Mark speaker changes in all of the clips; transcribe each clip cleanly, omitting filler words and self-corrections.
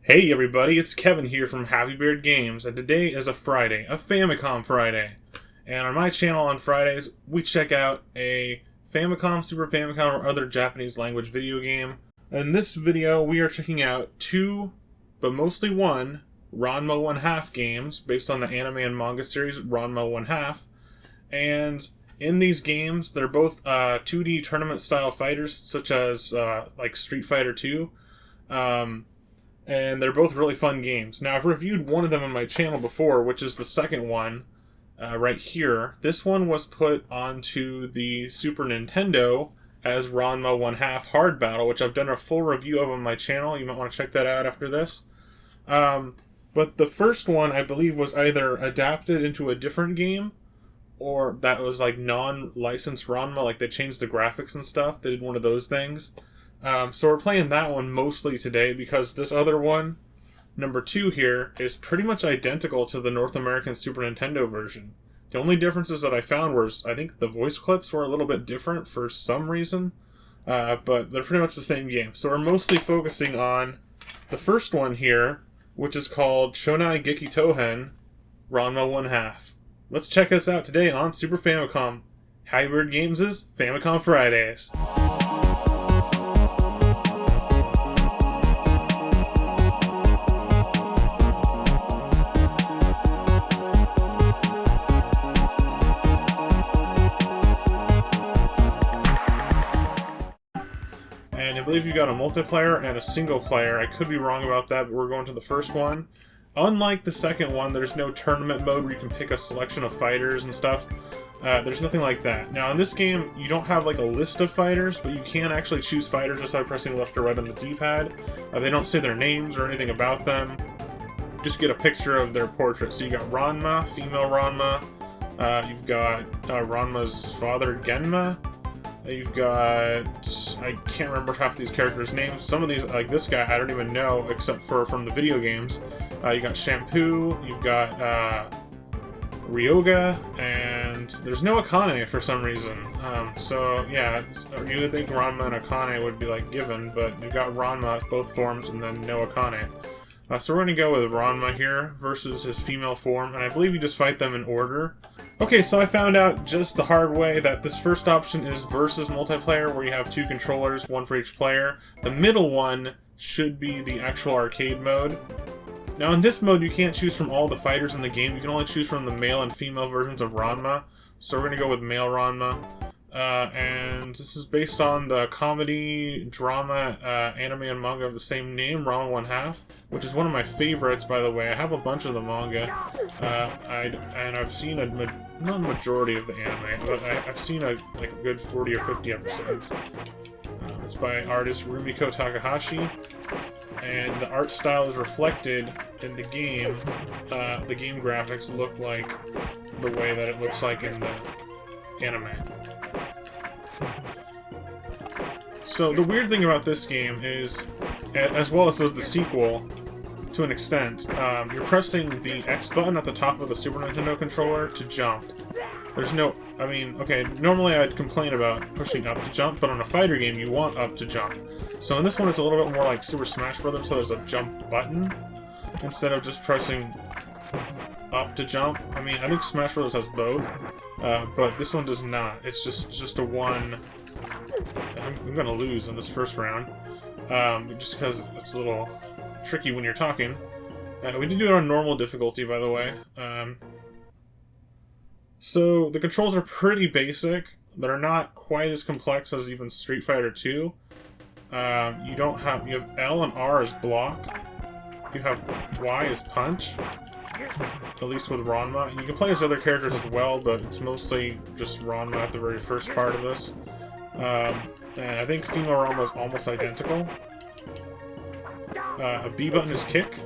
Speaker 1: Hey everybody, it's Kevin here from Happy Beard Games, and today is a Friday, a Famicom Friday. And on my channel on Fridays, we check out a Famicom, Super Famicom, or other Japanese language video game. In this video, we are checking out two, but mostly one, Ranma 1/2 games, based on the anime and manga series Ranma 1/2. And in these games, they're both 2D tournament-style fighters, such as like Street Fighter 2. And they're both really fun games. Now, I've reviewed one of them on my channel before, which is the second one, right here. This one was put onto the Super Nintendo as Ranma 1/2 Hard Battle, which I've done a full review of on my channel. You might want to check that out after this. But the first one, I believe, was either adapted into a different game, or that was like non-licensed Ranma, like they changed the graphics and stuff. They did one of those things. So we're playing that one mostly today because this other one, number 2 here, is pretty much identical to the North American Super Nintendo version. The only differences that I found was, I think the voice clips were a little bit different for some reason, but they're pretty much the same game. So we're mostly focusing on the first one here, which is called Chōnai Gekitōhen Ranma 1/2. Let's check this out today on Super Famicom. Hybrid Games' Famicom Fridays. And I believe you got a multiplayer and a single player. I could be wrong about that, but we're going to the first one. Unlike the second one, there's no tournament mode where you can pick a selection of fighters and stuff. There's nothing like that. Now, in this game, you don't have like a list of fighters, but you can actually choose fighters just by pressing left or right on the D-pad. They don't say their names or anything about them. You just get a picture of their portrait. So you got Ranma, female Ranma. You've got Ranma's father, Genma. You've got... I can't remember half these characters' names. Some of these, like this guy, I don't even know, except for from the video games. You got Shampoo, you've got Ryoga, and there's no Akane for some reason. So, yeah, you would think Ranma and Akane would be, like, given, but you've got Ranma, both forms, and then no Akane. So we're going to go with Ranma here versus his female form, and I believe you just fight them in order. Okay, so I found out just the hard way that this first option is versus multiplayer, where you have 2 controllers, 1 for each player. The middle one should be the actual arcade mode. Now in this mode, you can't choose from all the fighters in the game. You can only choose from the male and female versions of Ranma. So we're going to go with male Ranma. And this is based on the comedy, drama, anime and manga of the same name, Ranma 1/2, which is one of my favorites, by the way. I have a bunch of the manga, and I've seen not a majority of the anime, but I've seen like a good 40 or 50 episodes. It's by artist Rumiko Takahashi, and the art style is reflected in the game. The game graphics look like the way that it looks like in the anime. So the weird thing about this game is, as well as the sequel, to an extent, you're pressing the X button at the top of the Super Nintendo controller to jump. There's no... I mean, okay, normally I'd complain about pushing up to jump, but on a fighter game you want up to jump. So in this one it's a little bit more like Super Smash Bros., so there's a jump button instead of just pressing up to jump. I mean, I think Smash Bros. Has both, but this one does not. It's just a one... I'm gonna lose in this first round, just because it's a little tricky when you're talking. We did do it on normal difficulty, by the way. So the controls are pretty basic. They're not quite as complex as even Street Fighter 2. You have L and R as block. You have Y as punch. At least with Ranma. You can play as other characters as well, but it's mostly just Ranma at the very first part of this. And I think female Ranma is almost identical. A B button is kick.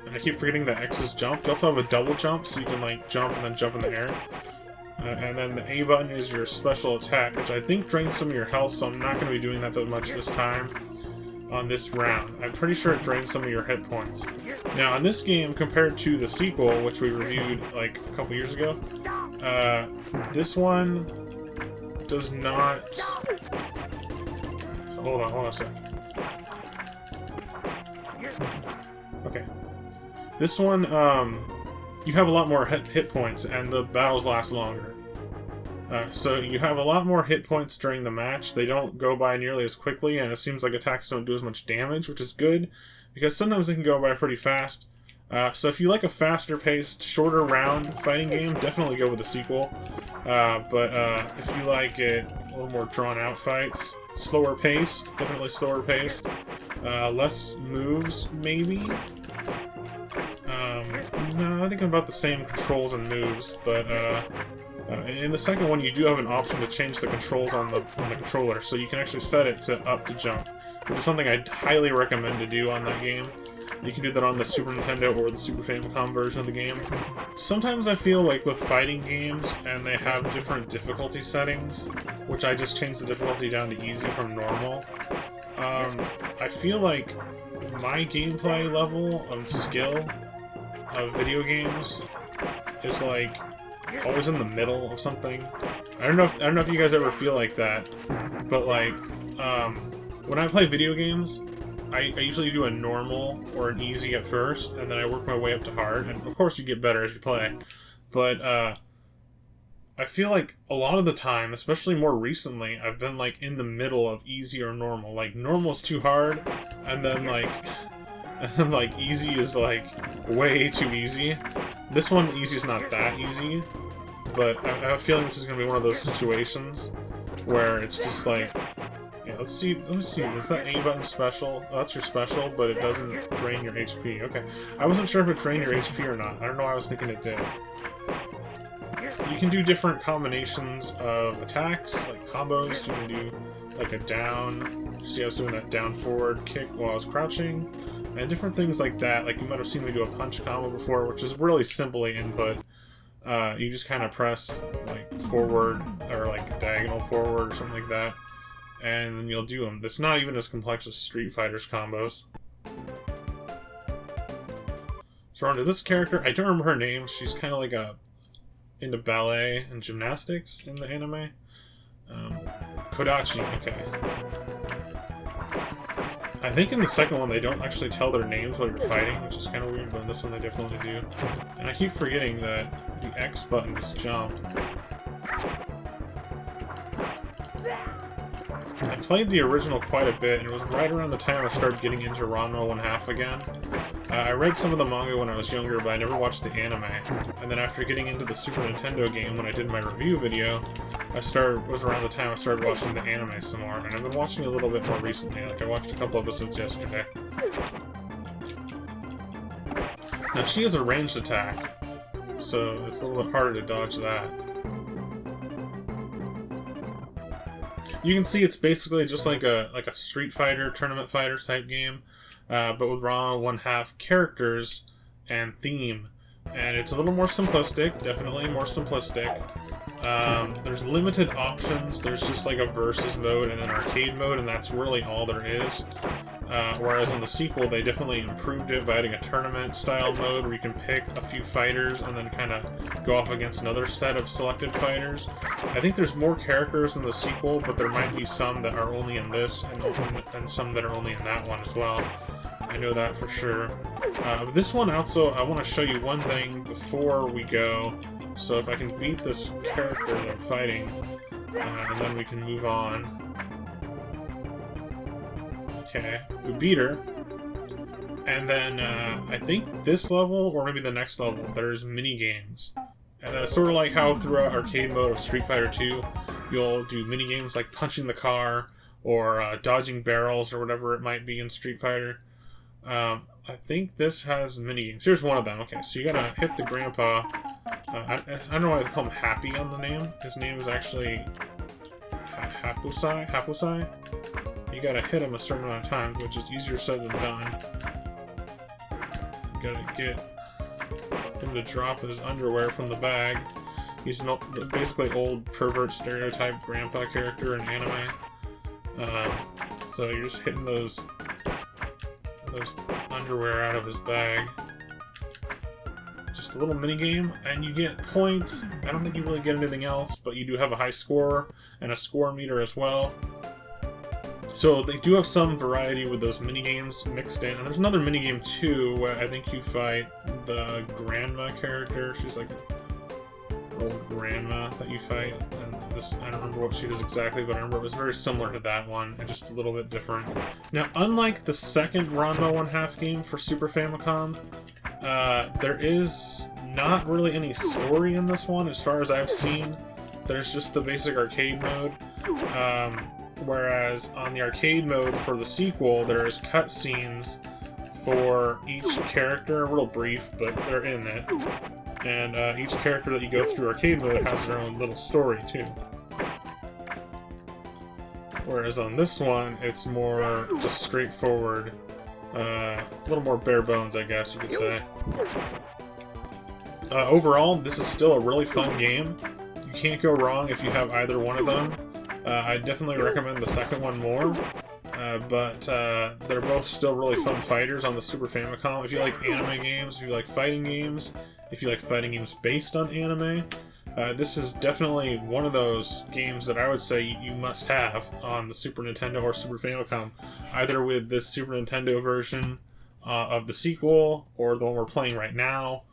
Speaker 1: And I keep forgetting that X is jump. You also have a double jump, so you can like jump and then jump in the air. And then the A button is your special attack, which I think drains some of your health, so I'm not going to be doing that much this time on this round. I'm pretty sure it drains some of your hit points. Now, in this game, compared to the sequel, which we reviewed like a couple years ago, this one does not... Hold on a second. Okay. This one, you have a lot more hit points, and the battles last longer. So you have a lot more hit points during the match. They don't go by nearly as quickly, and it seems like attacks don't do as much damage, which is good, because sometimes they can go by pretty fast. So if you like a faster-paced, shorter round fighting game, definitely go with the sequel. But if you like it a little more drawn-out fights, slower-paced, definitely slower-paced, less moves, maybe? No, I think about the same controls and moves, but in the second one you do have an option to change the controls on the controller, so you can actually set it to up to jump, which is something I'd highly recommend to do on that game. You can do that on the Super Nintendo or the Super Famicom version of the game. Sometimes I feel like with fighting games, and they have different difficulty settings, which I just changed the difficulty down to easy from normal, I feel like my gameplay level of skill of video games is like always in the middle of something. I don't know if you guys ever feel like that, but like when I play video games, I usually do a normal or an easy at first, and then I work my way up to hard, and of course you get better as you play. But I feel like a lot of the time, especially more recently, I've been like in the middle of easy or normal. Like normal is too hard, and then like easy is like way too easy. This one, easy is not that easy, but I have a feeling this is gonna be one of those situations where it's just like, yeah, let me see, is that A button special? Oh, that's your special, but it doesn't drain your HP. Okay, I wasn't sure if it drained your HP or not. I don't know why I was thinking it did. You can do different combinations of attacks, like combos. You can do like a down. See, I was doing that down forward kick while I was crouching, and different things like that. Like you might have seen me do a punch combo before, which is really simply input. You just kind of press like forward or like diagonal forward or something like that, and then you'll do them. That's not even as complex as Street Fighter's combos. So on to this character. I don't remember her name. She's kind of like into ballet and gymnastics in the anime. Kodachi, okay. I think in the second one they don't actually tell their names while you're fighting, which is kind of weird, but in this one they definitely do. And I keep forgetting that the X button is jump. I played the original quite a bit, and it was right around the time I started getting into Ranma 1/2 again. I read some of the manga when I was younger, but I never watched the anime. And then after getting into the Super Nintendo game, when I did my review video, was around the time I started watching the anime some more, and I've been watching a little bit more recently. Like, I watched a couple episodes yesterday. Now, she has a ranged attack, so it's a little bit harder to dodge that. You can see it's basically just like a Street Fighter, Tournament Fighter type game, but with Ranma 1/2 characters and theme. And it's a little more simplistic, definitely more simplistic. There's limited options. There's just like a versus mode and then arcade mode, and that's really all there is. Whereas in the sequel, they definitely improved it by adding a tournament-style mode where you can pick a few fighters and then kind of go off against another set of selected fighters. I think there's more characters in the sequel, but there might be some that are only in this and some that are only in that one as well. I know that for sure. This one also, I want to show you one thing before we go. So if I can beat this character that I'm fighting, and then we can move on. Okay, we beat her, and then I think this level, or maybe the next level, there's mini-games. Sort of like how throughout arcade mode of Street Fighter 2, you'll do mini-games like punching the car, or dodging barrels, or whatever it might be in Street Fighter. I think this has mini-games. Here's one of them. Okay, so you gotta hit the grandpa. I don't know why they call him Happy on the name. His name is actually Hapusai? You gotta hit him a certain amount of times, which is easier said than done. You gotta get him to drop his underwear from the bag. He's basically old pervert stereotype grandpa character in anime. So you're just hitting those underwear out of his bag. Just a little mini game, and you get points. I don't think you really get anything else, but you do have a high score and a score meter as well. So they do have some variety with those minigames mixed in, and there's another minigame too where I think you fight the grandma character. She's like an old grandma that you fight, and I don't remember what she does exactly, but I remember it was very similar to that one, and just a little bit different. Now, unlike the second Ranma 1/2 game for Super Famicom, there is not really any story in this one, as far as I've seen. There's just the basic arcade mode. Whereas on the arcade mode for the sequel, there's cutscenes for each character, a little brief, but they're in it. And each character that you go through arcade mode has their own little story, too. Whereas on this one, it's more just straightforward, a little more bare bones, I guess you could say. Overall, this is still a really fun game. You can't go wrong if you have either one of them. I definitely recommend the second one more, but they're both still really fun fighters on the Super Famicom. If you like anime games, if you like fighting games, if you like fighting games based on anime, this is definitely one of those games that I would say you must have on the Super Nintendo or Super Famicom, either with this Super Nintendo version of the sequel or the one we're playing right now.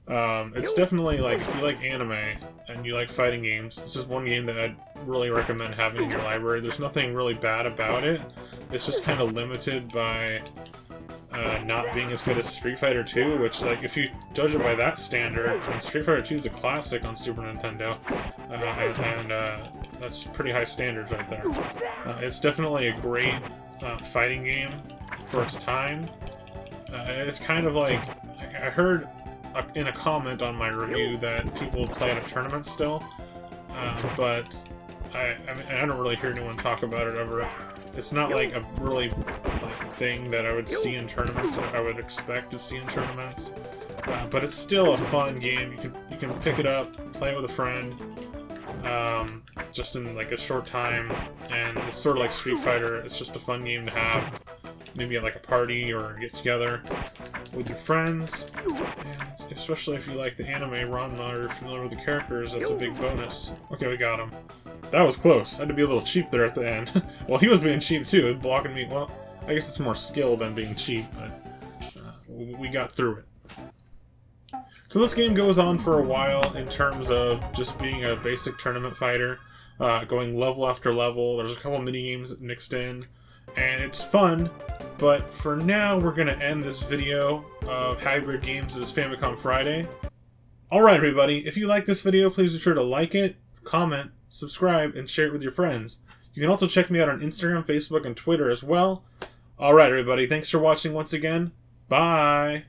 Speaker 1: It's definitely, like, if you like anime and you like fighting games, this is one game that I'd really recommend having in your library. There's nothing really bad about it. It's just kind of limited by not being as good as Street Fighter 2, which, like, if you judge it by that standard, then Street Fighter 2 is a classic on Super Nintendo, and that's pretty high standards right there. It's definitely a great fighting game for its time. It's kind of like, I heard in a comment on my review that people play it at tournaments still, but I mean, I don't really hear anyone talk about it ever. It's not like a really thing that I would see in tournaments that I would expect to see in tournaments, but it's still a fun game. You can pick it up, play it with a friend, just in like a short time, and it's sort of like Street Fighter. It's just a fun game to have, maybe at like a party or get together with your friends, and especially if you like the anime Ranma or you're familiar with the characters, that's a big bonus. Okay, we got him. That was close. I had to be a little cheap there at the end. Well, he was being cheap too, blocking me. Well, I guess it's more skill than being cheap, but we got through it. So this game goes on for a while in terms of just being a basic tournament fighter, going level after level. There's a couple mini-games mixed in, and it's fun. But for now, we're going to end this video of hybrid games as Famicom Friday. Alright everybody, if you like this video, please be sure to like it, comment, subscribe, and share it with your friends. You can also check me out on Instagram, Facebook, and Twitter as well. Alright everybody, thanks for watching once again. Bye!